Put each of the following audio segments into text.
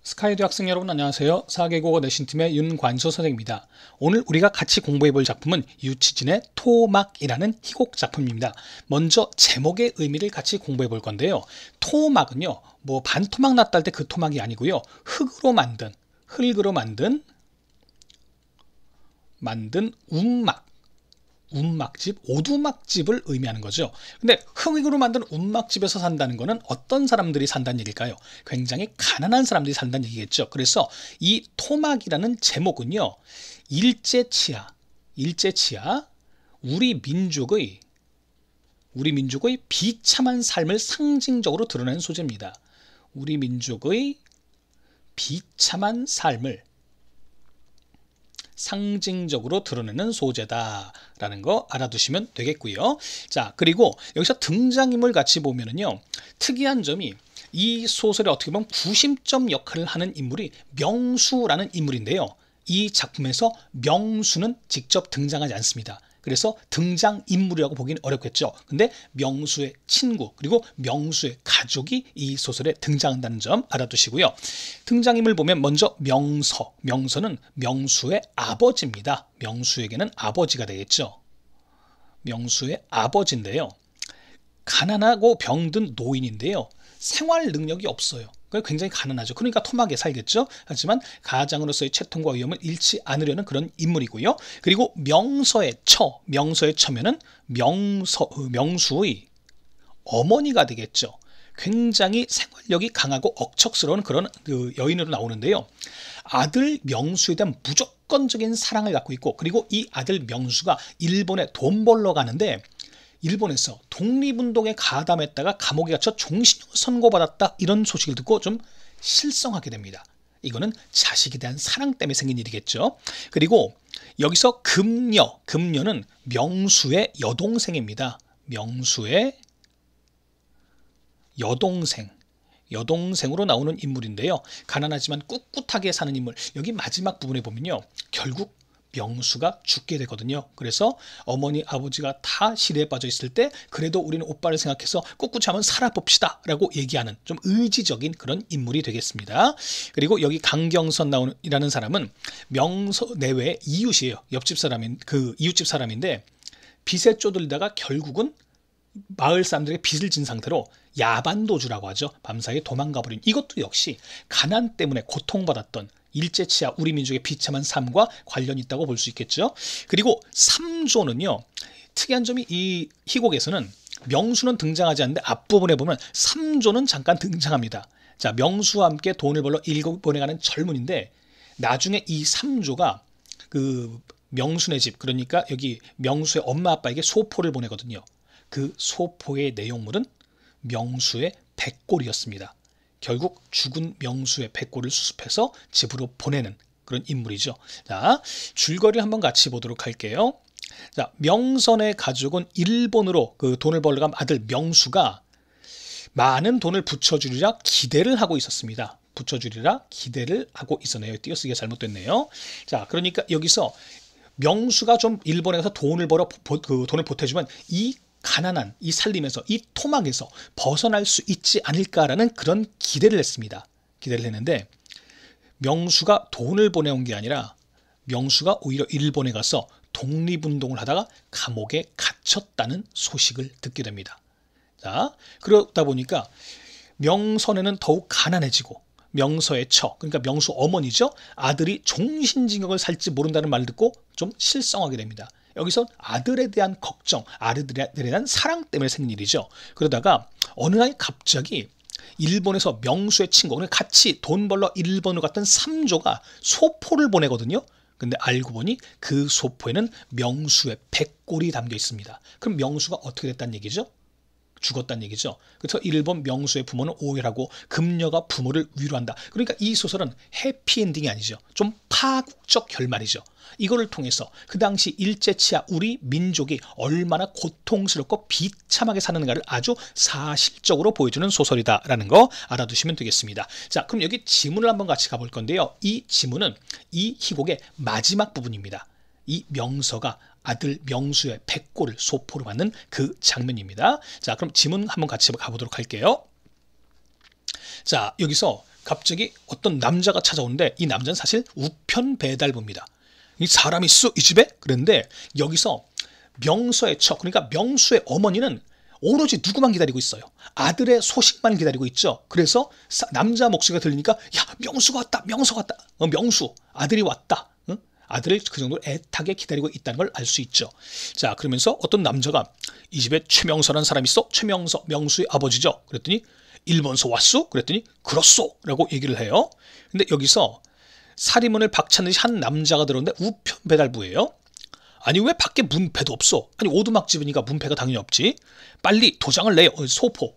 스카이드 학생 여러분 안녕하세요. 사계국어 내신팀의 윤관수 선생입니다. 오늘 우리가 같이 공부해볼 작품은 유치진의 토막이라는 희곡 작품입니다. 먼저 제목의 의미를 같이 공부해볼 건데요. 토막은요, 뭐 반토막 났다 할 때 그 토막이 아니고요. 흙으로 만든 운막집, 오두막집을 의미하는 거죠. 근데 흙으로 만든 운막집에서 산다는 거는 어떤 사람들이 산다는 얘기일까요? 굉장히 가난한 사람들이 산다는 얘기겠죠. 그래서 이 토막이라는 제목은요, 일제치하, 우리 민족의 비참한 삶을 상징적으로 드러낸 소재입니다. 우리 민족의 비참한 삶을 상징적으로 드러내는 소재다라는 거 알아두시면 되겠고요. 자, 그리고 여기서 등장인물 같이 보면은요, 특이한 점이 이 소설에 어떻게 보면 구심점 역할을 하는 인물이 명수라는 인물인데요. 이 작품에서 명수는 직접 등장하지 않습니다. 그래서 등장인물이라고 보기는 어렵겠죠. 근데 명수의 친구 그리고 명수의 가족이 이 소설에 등장한다는 점 알아두시고요. 등장인물 보면 먼저 명서는 명수의 아버지입니다. 명수에게는 아버지가 되겠죠. 명수의 아버지인데요. 가난하고 병든 노인인데요. 생활 능력이 없어요. 굉장히 가난하죠. 그러니까 토막에 살겠죠. 하지만 가장으로서의 채통과 위험을 잃지 않으려는 그런 인물이고요. 그리고 명서의 처면은 명수의 어머니가 되겠죠. 굉장히 생활력이 강하고 억척스러운 그런 여인으로 나오는데요. 아들 명수에 대한 무조건적인 사랑을 갖고 있고, 그리고 이 아들 명수가 일본에 돈 벌러 가는데 일본에서 독립운동에 가담했다가 감옥에 갇혀 종신형을 선고받았다, 이런 소식을 듣고 좀 실성하게 됩니다. 이거는 자식에 대한 사랑 때문에 생긴 일이겠죠. 그리고 여기서 금녀는 명수의 여동생입니다. 명수의 여동생으로 나오는 인물인데요. 가난하지만 꿋꿋하게 사는 인물. 여기 마지막 부분에 보면요, 결국 명수가 죽게 되거든요. 그래서 어머니 아버지가 다 시대에 빠져 있을 때 그래도 우리는 오빠를 생각해서 꿋꿋이 한번 살아봅시다 라고 얘기하는 좀 의지적인 그런 인물이 되겠습니다. 그리고 여기 강경선이라는 사람은 명서 내외의 이웃이에요. 이웃집 사람인데 빚에 쪼들리다가 결국은 마을 사람들에게 빚을 진 상태로 야반도주라고 하죠. 밤사이에 도망가 버린, 이것도 역시 가난 때문에 고통받았던 일제치하 우리 민족의 비참한 삶과 관련이 있다고 볼 수 있겠죠. 그리고 삼조는요, 특이한 점이 이 희곡에서는 명수는 등장하지 않는데 앞부분에 보면 삼조는 잠깐 등장합니다. 자, 명수와 함께 돈을 벌러 일본에 가는 젊은인데 나중에 이 삼조가 그 명수네 집, 그러니까 여기 명수의 엄마 아빠에게 소포를 보내거든요. 그 소포의 내용물은 명수의 백골이었습니다. 결국 죽은 명수의 백골을 수습해서 집으로 보내는 그런 인물이죠. 자, 줄거리 한번 같이 보도록 할게요. 자, 명선의 가족은 일본으로 그 돈을 벌러 간 아들 명수가 많은 돈을 붙여주리라 기대를 하고 있었습니다. 기대를 하고 있었네요. 띄어쓰기가 잘못됐네요. 자, 그러니까 여기서 명수가 좀 일본에 가서 돈을 벌어 돈을 보태주면 이 가난한 이 살림에서, 이 토막에서 벗어날 수 있지 않을까라는 그런 기대를 했습니다. 기대를 했는데 명수가 돈을 보내온 게 아니라 명수가 오히려 일본에 가서 독립운동을 하다가 감옥에 갇혔다는 소식을 듣게 됩니다. 자, 그러다 보니까 명선에는 더욱 가난해지고 명서의 그러니까 명수 어머니죠. 아들이 종신징역을 살지 모른다는 말을 듣고 좀 실성하게 됩니다. 여기서 아들에 대한 걱정, 아들에 대한 사랑 때문에 생긴 일이죠. 그러다가 어느 날 갑자기 일본에서 명수의 친구, 같이 돈 벌러 일본으로 갔던 삼조가 소포를 보내거든요. 근데 알고 보니 그 소포에는 명수의 백골이 담겨 있습니다. 그럼 명수가 어떻게 됐다는 얘기죠? 죽었다는 얘기죠. 그래서 일본 명수의 부모는 오열하고 금녀가 부모를 위로한다. 그러니까 이 소설은 해피엔딩이 아니죠. 좀 파국적 결말이죠. 이거를 통해서 그 당시 일제치하 우리 민족이 얼마나 고통스럽고 비참하게 사는가를 아주 사실적으로 보여주는 소설이다라는 거 알아두시면 되겠습니다. 자, 그럼 여기 지문을 한번 같이 가볼 건데요. 이 지문은 이 희곡의 마지막 부분입니다. 이 명서가 아들 명수의 백골을 소포로 받는 그 장면입니다. 자, 그럼 지문 한번 같이 가보도록 할게요. 자, 여기서 갑자기 어떤 남자가 찾아오는데 이 남자는 사실 우편 배달부입니다. 이 사람이 있어 이 집에? 그런데 여기서 명서의 처, 그러니까 명수의 어머니는 오로지 누구만 기다리고 있어요? 아들의 소식만 기다리고 있죠. 그래서 남자 목소리가 들리니까 야, 명수가 왔다, 명수가 왔다, 명수 아들이 왔다, 응? 아들을 그 정도로 애타게 기다리고 있다는 걸 알 수 있죠. 자, 그러면서 어떤 남자가 이 집에 최명서라는 사람이 있어? 최명서, 명수의 아버지죠. 그랬더니 일본서 왔소? 그랬더니 그렇소 라고 얘기를 해요. 근데 여기서 사리문을 박차듯이 한 남자가 들어오는데 우편 배달부예요. 아니 왜 밖에 문패도 없어? 아니 오두막집이니까 문패가 당연히 없지. 빨리 도장을 내요.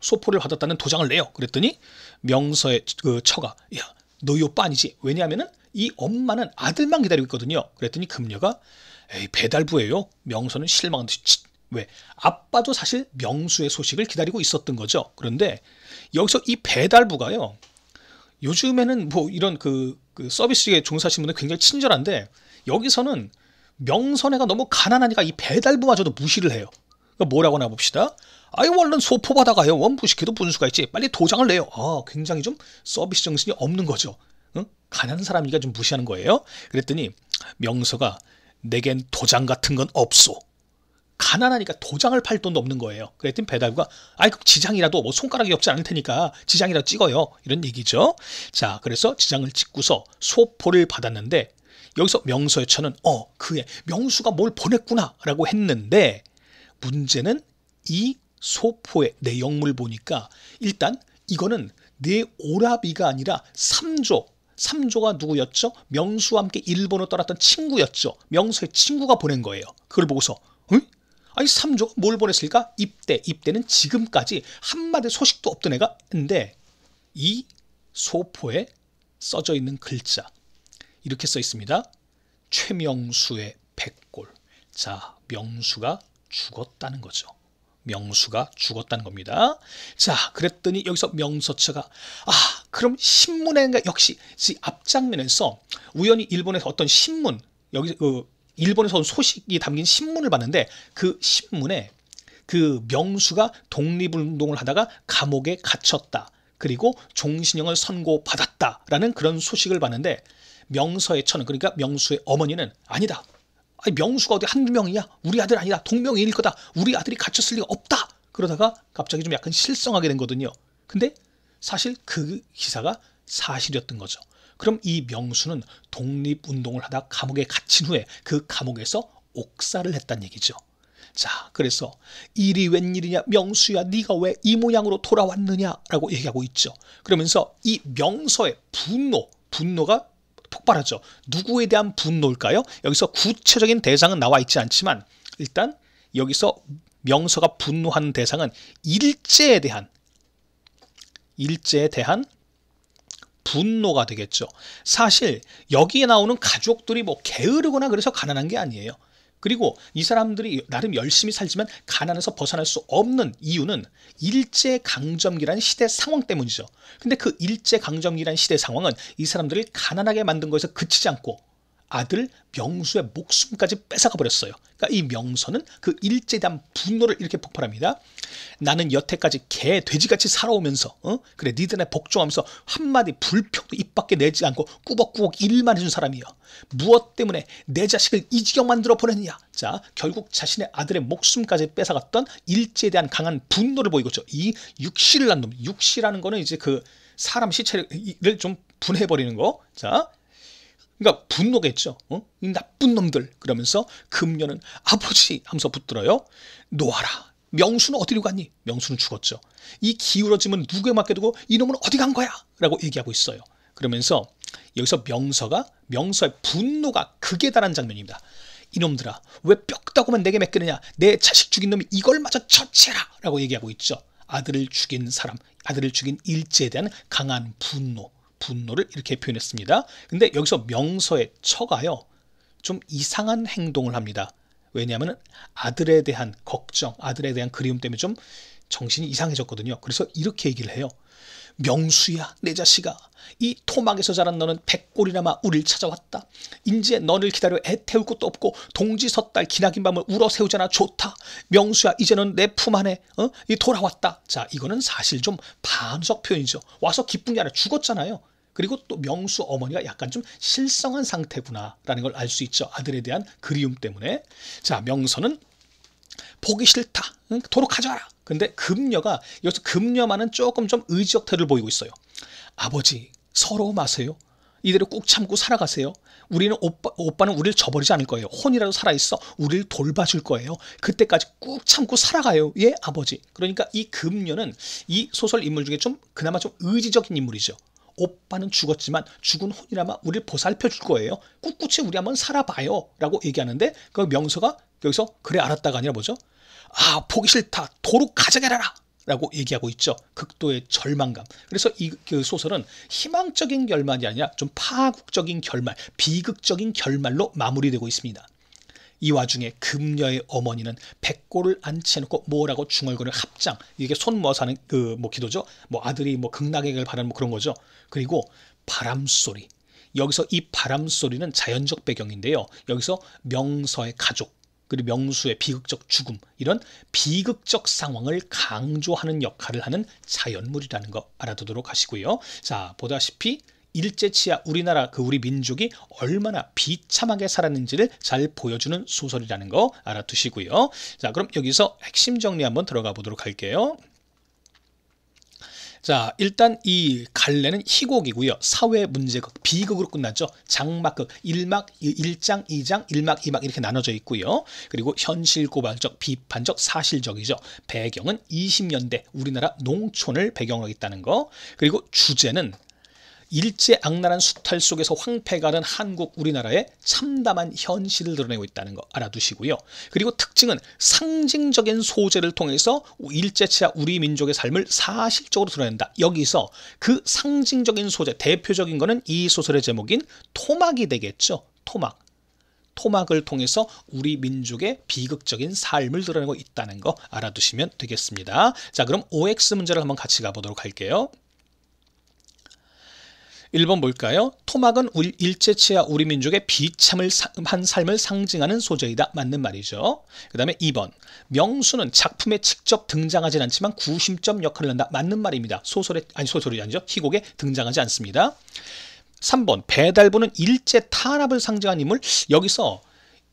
소포를 받았다는 도장을 내요. 그랬더니 명서의 그 처가 야, 너희 오빠 아니지? 왜냐하면은 이 엄마는 아들만 기다리고 있거든요. 그랬더니 금녀가 에이 배달부예요. 명서는 실망한 듯이 왜? 아빠도 사실 명수의 소식을 기다리고 있었던 거죠. 그런데 여기서 이 배달부가요. 요즘에는 뭐 이런 그 서비스에 종사하시는 분들 굉장히 친절한데 여기서는 명선애가 너무 가난하니까 이 배달부마저도 무시를 해요. 그러니까 뭐라고 나 봅시다. 아이 얼른 소포 받아가요. 무식해도 분수가 있지. 빨리 도장을 내요. 굉장히 좀 서비스 정신이 없는 거죠. 응? 가난한 사람이니까 좀 무시하는 거예요. 그랬더니 명서가 내겐 도장 같은 건 없소. 가난하니까 도장을 팔 돈도 없는 거예요. 그랬더니 배달부가 아이 그럼 지장이라도 뭐 손가락이 없지 않을 테니까 지장이라도 찍어요. 이런 얘기죠. 자, 그래서 지장을 찍고서 소포를 받았는데 여기서 명서의 처는 그의 명수가 뭘 보냈구나 라고 했는데 문제는 이 소포의 내용물 보니까 일단 이거는 내 오라비가 아니라 삼조가 누구였죠? 명수와 함께 일본으로 떠났던 친구였죠. 명서의 친구가 보낸 거예요. 그걸 보고서 아니 삼조가 뭘 보냈을까? 입대는 지금까지 한마디 소식도 없던 애가 있는데 이 소포에 써져 있는 글자 이렇게 써 있습니다. 최명수의 백골. 자, 명수가 죽었다는 거죠. 명수가 죽었다는 겁니다. 자, 그랬더니 여기서 명서처가 그럼 신문에 역시 앞장면에서 우연히 일본에서 어떤 신문 여기 일본에서 온 소식이 담긴 신문을 봤는데 그 신문에 그 명수가 독립운동을 하다가 감옥에 갇혔다. 그리고 종신형을 선고받았다라는 그런 소식을 봤는데 명서의 처는 그러니까 명수의 어머니는 아니다. 아니 명수가 어디 한두 명이야? 우리 아들 아니다. 동명이인일 거다. 우리 아들이 갇혔을 리가 없다. 그러다가 갑자기 좀 약간 실성하게 된 거거든요. 근데 사실 그 기사가 사실이었던 거죠. 그럼 이 명수는 독립운동을 하다 감옥에 갇힌 후에 그 감옥에서 옥살을 했단 얘기죠. 자, 그래서 일이 웬일이냐 명수야 네가 왜 이 모양으로 돌아왔느냐라고 얘기하고 있죠. 그러면서 이 명서의 분노가 폭발하죠. 누구에 대한 분노일까요? 여기서 구체적인 대상은 나와 있지 않지만 일단 여기서 명서가 분노하는 대상은 일제에 대한 분노가 되겠죠. 사실 여기에 나오는 가족들이 뭐 게으르거나 그래서 가난한 게 아니에요. 그리고 이 사람들이 나름 열심히 살지만 가난에서 벗어날 수 없는 이유는 일제강점기라는 시대 상황 때문이죠. 근데 그 일제강점기라는 시대 상황은 이 사람들을 가난하게 만든 거에서 그치지 않고 아들 명수의 목숨까지 뺏어가 버렸어요. 그러니까 이 명서는 그 일제에 대한 분노를 이렇게 폭발합니다. 나는 여태까지 개 돼지같이 살아오면서 그래 니들의 복종하면서 한마디 불평도 입 밖에 내지 않고 꾸벅꾸벅 일만 해준 사람이야. 무엇 때문에 내 자식을 이 지경 만들어 보냈느냐. 자, 결국 자신의 아들의 목숨까지 뺏어갔던 일제에 대한 강한 분노를 보이고 있죠. 이 육시를 난 놈. 육시라는 거는 이제 그 사람 시체를 좀 분해버리는 거. 자, 그러니까 분노겠죠. 이 나쁜 놈들. 그러면서 금녀는 아버지 하면서 붙들어요. 놓아라. 명수는 어디로 갔니? 명수는 죽었죠. 이 기울어짐은 누구에 맡겨두고 이놈은 어디 간 거야? 라고 얘기하고 있어요. 그러면서 여기서 명서의 분노가 극에 달한 장면입니다. 이놈들아 왜 뼈다구만 내게 맡기느냐. 내 자식 죽인 놈이 이걸 마저 처치해라 라고 얘기하고 있죠. 아들을 죽인 일제에 대한 강한 분노를 이렇게 표현했습니다. 근데 여기서 명서의 처가요 좀 이상한 행동을 합니다. 왜냐하면 아들에 대한 걱정, 아들에 대한 그리움 때문에 좀 정신이 이상해졌거든요. 그래서 이렇게 얘기를 해요. 명수야 내 자식아, 이 토막에서 자란 너는 백골이나마 우리를 찾아왔다. 인제 너를 기다려 애 태울 것도 없고 동지 섣달 기나긴 밤을 울어 세우잖아. 좋다. 명수야 이제는 내 품 안에 이 돌아왔다. 자, 이거는 사실 좀 반석 표현이죠. 와서 기쁜 게 아니라 죽었잖아요. 그리고 또 명수 어머니가 약간 좀 실성한 상태구나라는 걸 알 수 있죠. 아들에 대한 그리움 때문에. 자, 명서는 보기 싫다. 응? 도로 가져와라. 근데 금녀가 여기서 금녀만은 조금 좀 의지적 태도를 보이고 있어요. 아버지, 서러워 마세요. 이대로 꾹 참고 살아가세요. 우리는 오빠는 우리를 저버리지 않을 거예요. 혼이라도 살아있어 우리를 돌봐줄 거예요. 그때까지 꾹 참고 살아가요. 예, 아버지. 그러니까 이 금녀는 이 소설 인물 중에 좀 그나마 좀 의지적인 인물이죠. 오빠는 죽었지만 죽은 혼이라면 우리를 보살펴 줄 거예요. 꿋꿋이 우리 한번 살아봐요. 라고 얘기하는데 그 명서가 여기서 그래 알았다가 아니라 뭐죠? 아, 보기 싫다. 도로 가져가라. 라고 얘기하고 있죠. 극도의 절망감. 그래서 그 소설은 희망적인 결말이 아니라 좀 파국적인 결말, 비극적인 결말로 마무리되고 있습니다. 이 와중에 금녀의 어머니는 백골을 안치해놓고 뭐라고 중얼거리는 합장. 이게 손 모아서 하는 뭐 기도죠. 뭐 아들이 뭐 극락에길 바라는 뭐 그런 거죠. 그리고 바람소리. 여기서 이 바람소리는 자연적 배경인데요. 여기서 명서의 가족, 그리고 명수의 비극적 죽음, 이런 비극적 상황을 강조하는 역할을 하는 자연물이라는 거 알아두도록 하시고요. 자, 보다시피 일제치하 우리나라 우리 민족이 얼마나 비참하게 살았는지를 잘 보여주는 소설이라는 거 알아두시고요. 자, 그럼 여기서 핵심 정리 한번 들어가 보도록 할게요. 자, 일단 이 갈래는 희곡이고요. 사회 문제극, 비극으로 끝났죠. 장막극, 1막, 1장, 2장, 1막, 2막 이렇게 나눠져 있고요. 그리고 현실 고발적, 비판적, 사실적이죠. 배경은 20년대 우리나라 농촌을 배경으로 하고 있다는 거. 그리고 주제는 일제악란한 수탈 속에서 황폐가 된 한국 우리나라의 참담한 현실을 드러내고 있다는 거 알아두시고요. 그리고 특징은 상징적인 소재를 통해서 일제치하 우리 민족의 삶을 사실적으로 드러낸다. 여기서 그 상징적인 소재, 대표적인 거는 이 소설의 제목인 토막이 되겠죠. 토막. 토막을 통해서 우리 민족의 비극적인 삶을 드러내고 있다는 거 알아두시면 되겠습니다. 자, 그럼 OX 문제를 한번 같이 가보도록 할게요. 1번 볼까요? 토막은 일제치하 우리 민족의 비참한 삶을 상징하는 소재이다. 맞는 말이죠. 그 다음에 2번. 명수는 작품에 직접 등장하진 않지만 구심점 역할을 한다. 맞는 말입니다. 소설이 아니죠. 희곡에 등장하지 않습니다. 3번. 배달부는 일제 탄압을 상징한 인물. 여기서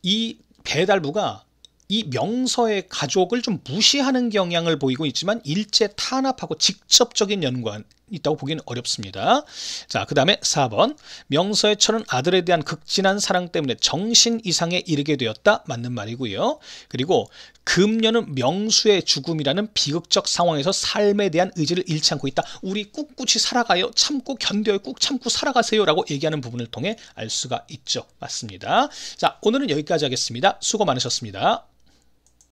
이 배달부가 이 명서의 가족을 좀 무시하는 경향을 보이고 있지만 일제 탄압하고 직접적인 연관이 있다고 보기는 어렵습니다. 자, 그 다음에 4번. 명서의 철은 아들에 대한 극진한 사랑 때문에 정신 이상에 이르게 되었다. 맞는 말이고요. 그리고 금녀는 명수의 죽음이라는 비극적 상황에서 삶에 대한 의지를 잃지 않고 있다. 우리 꿋꿋이 살아가요. 참고 견뎌요. 꾹 참고 살아가세요. 라고 얘기하는 부분을 통해 알 수가 있죠. 맞습니다. 자, 오늘은 여기까지 하겠습니다. 수고 많으셨습니다.